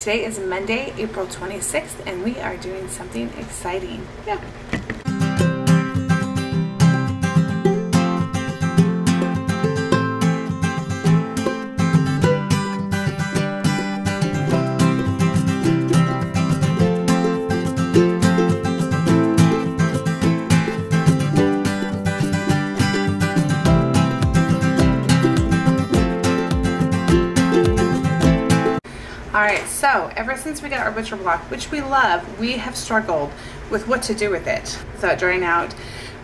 Today is Monday, April 26th, and we are doing something exciting. Yeah. Alright, so ever since we got our butcher block, which we love, we have struggled with what to do with it without drying out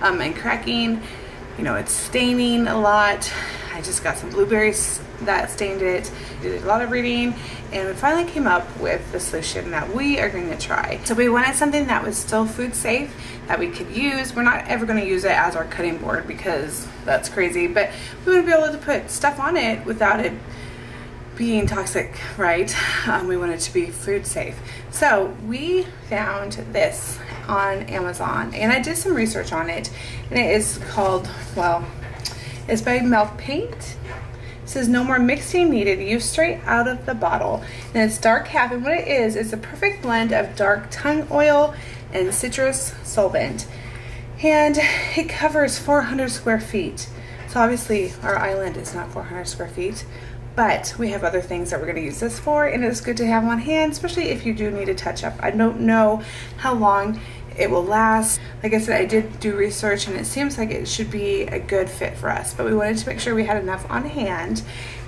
and cracking. You know, it's staining a lot. I just got some blueberries that stained it. Did a lot of reading, and we finally came up with the solution that we are going to try. So we wanted something that was still food safe, that we could use. We're not ever going to use it as our cutting board because that's crazy, but we want to be able to put stuff on it without it being toxic, right? We want it to be food safe. So we found this on Amazon, and I did some research on it, and it is called, well, it's by Milk Paint. It says no more mixing needed, use straight out of the bottle. And it's dark half, and what it is a perfect blend of dark tung oil and citrus solvent. And it covers 400 square feet. So obviously our island is not 400 square feet, but we have other things that we're going to use this for, and it's good to have on hand, especially if you do need a touch-up. I don't know how long it will last. Like I said, I did do research, and it seems like it should be a good fit for us, but we wanted to make sure we had enough on hand,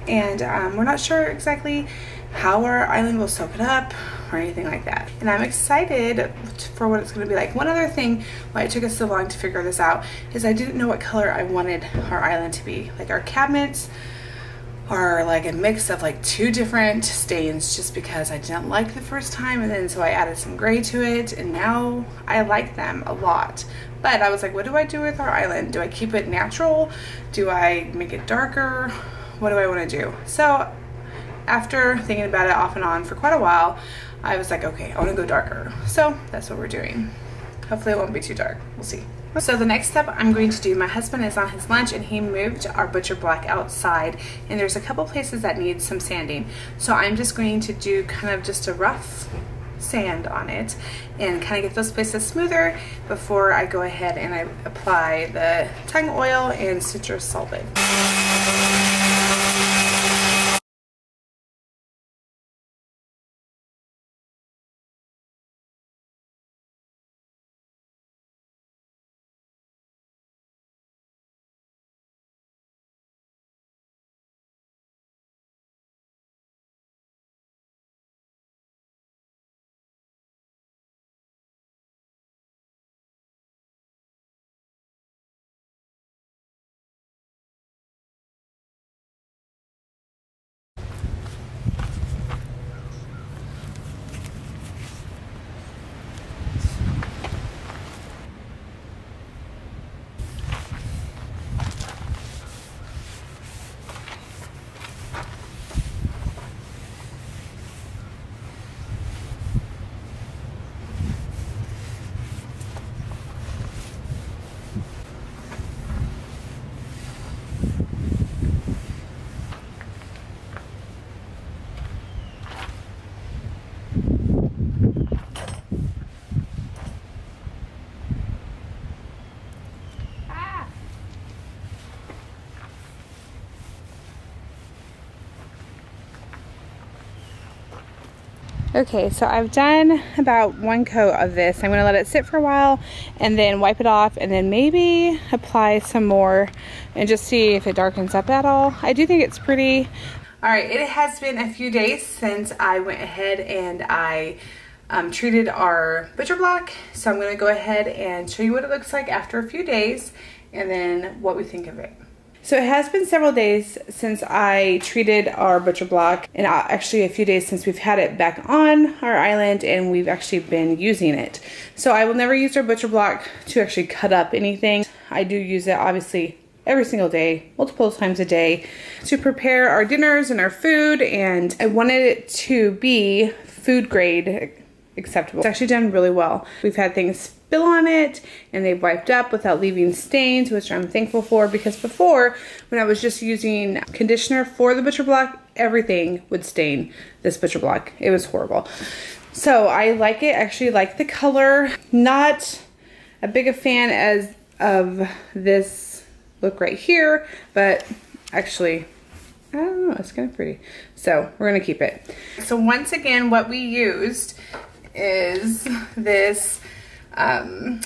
and we're not sure exactly how our island will soak it up or anything like that. And I'm excited for what it's going to be like. One other thing why it took us so long to figure this out is I didn't know what color I wanted our island to be. Like, our cabinets are like a mix of like two different stains, just because I didn't like the first time, and then so I added some gray to it, and now I like them a lot. But I was like, what do I do with our island? Do I keep it natural? Do I make it darker? What do I want to do? So after thinking about it off and on for quite a while, I was like, okay, I want to go darker. So that's what we're doing. Hopefully it won't be too dark. We'll see. So the next step I'm going to do, my husband is on his lunch, and he moved our butcher block outside, and there's a couple places that need some sanding. So I'm just going to do kind of just a rough sand on it and kind of get those places smoother before I go ahead and I apply the tung oil and citrus solvent. Okay, so I've done about one coat of this. I'm going to let it sit for a while and then wipe it off, and then maybe apply some more and just see if it darkens up at all. I do think it's pretty. All right, it has been a few days since I went ahead and I treated our butcher block. So I'm going to go ahead and show you what it looks like after a few days and then what we think of it. So it has been several days since I treated our butcher block, and actually a few days since we've had it back on our island and we've actually been using it. So I will never use our butcher block to actually cut up anything. I do use it obviously every single day, multiple times a day, to prepare our dinners and our food, and I wanted it to be food grade acceptable. It's actually done really well. We've had things spill on it and they've wiped up without leaving stains, which I'm thankful for, because before, when I was just using conditioner for the butcher block, everything would stain this butcher block. It was horrible. So I like it, actually like the color. Not a big a fan as of this look right here, but actually, I don't know, it's kind of pretty. So we're gonna keep it. So once again, what we used is this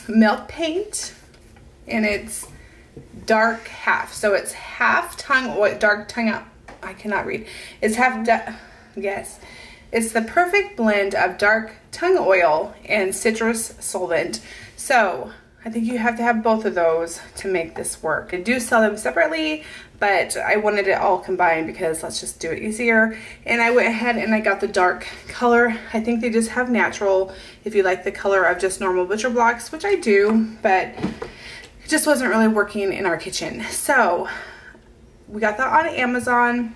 milk paint, and it's dark half. So it's half tung oil, dark tung out. I cannot read. It's half, yes. It's the perfect blend of dark tung oil and citrus solvent. So I think you have to have both of those to make this work. I do sell them separately, but I wanted it all combined because let's just do it easier. And I went ahead and I got the dark color. I think they just have natural if you like the color of just normal butcher blocks, which I do, but it just wasn't really working in our kitchen. So we got that on Amazon.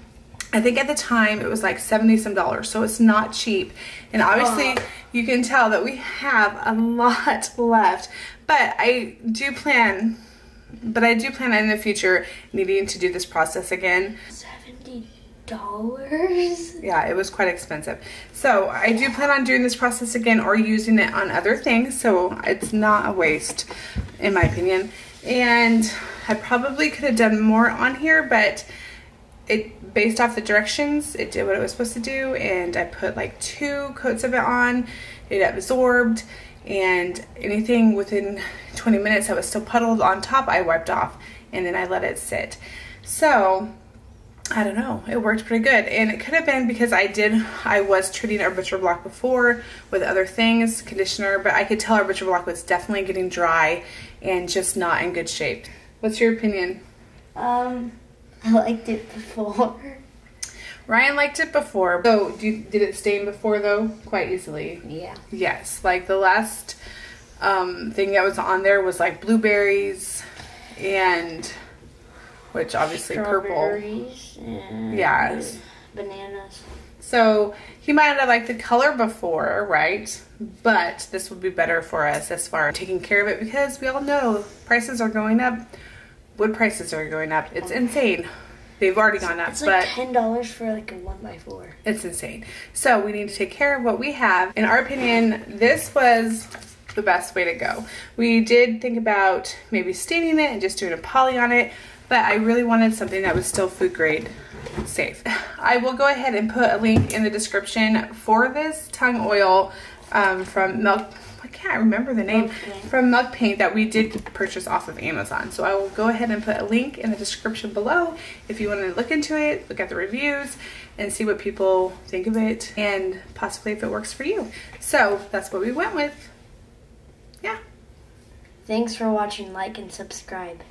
I think at the time it was like $70 some, so it's not cheap. And obviously you can tell that we have a lot left, but I do plan in the future needing to do this process again. $70? Yeah, it was quite expensive. So I do plan on doing this process again or using it on other things, so it's not a waste in my opinion. And I probably could have done more on here, but it, based off the directions, it did what it was supposed to do, and I put like 2 coats of it on. It absorbed, and anything within 20 minutes that was still puddled on top, I wiped off, and then I let it sit. So I don't know, it worked pretty good. And it could have been because I was treating our butcher block before with other things, conditioner, but I could tell our butcher block was definitely getting dry and just not in good shape. What's your opinion? I liked it before. Ryan liked it before. So did it stain before though? Quite easily. Yeah. Yes, like the last thing that was on there was like blueberries and, which obviously Strawberries purple. And yes. Bananas. So he might have liked the color before, right? But this would be better for us as far as taking care of it, because we all know prices are going up. Wood prices are going up. It's insane. They've already gone up. It's like $10 for like a 1x4. It's insane. So we need to take care of what we have. In our opinion, this was the best way to go. We did think about maybe staining it and just doing a poly on it, but I really wanted something that was still food grade safe. I will go ahead and put a link in the description for this tung oil from Milk. I can't remember the name. From Milk Paint that we did purchase off of Amazon. So I will go ahead and put a link in the description below if you want to look into it, look at the reviews, and see what people think of it, and possibly if it works for you. So that's what we went with. Yeah. Thanks for watching. Like and subscribe.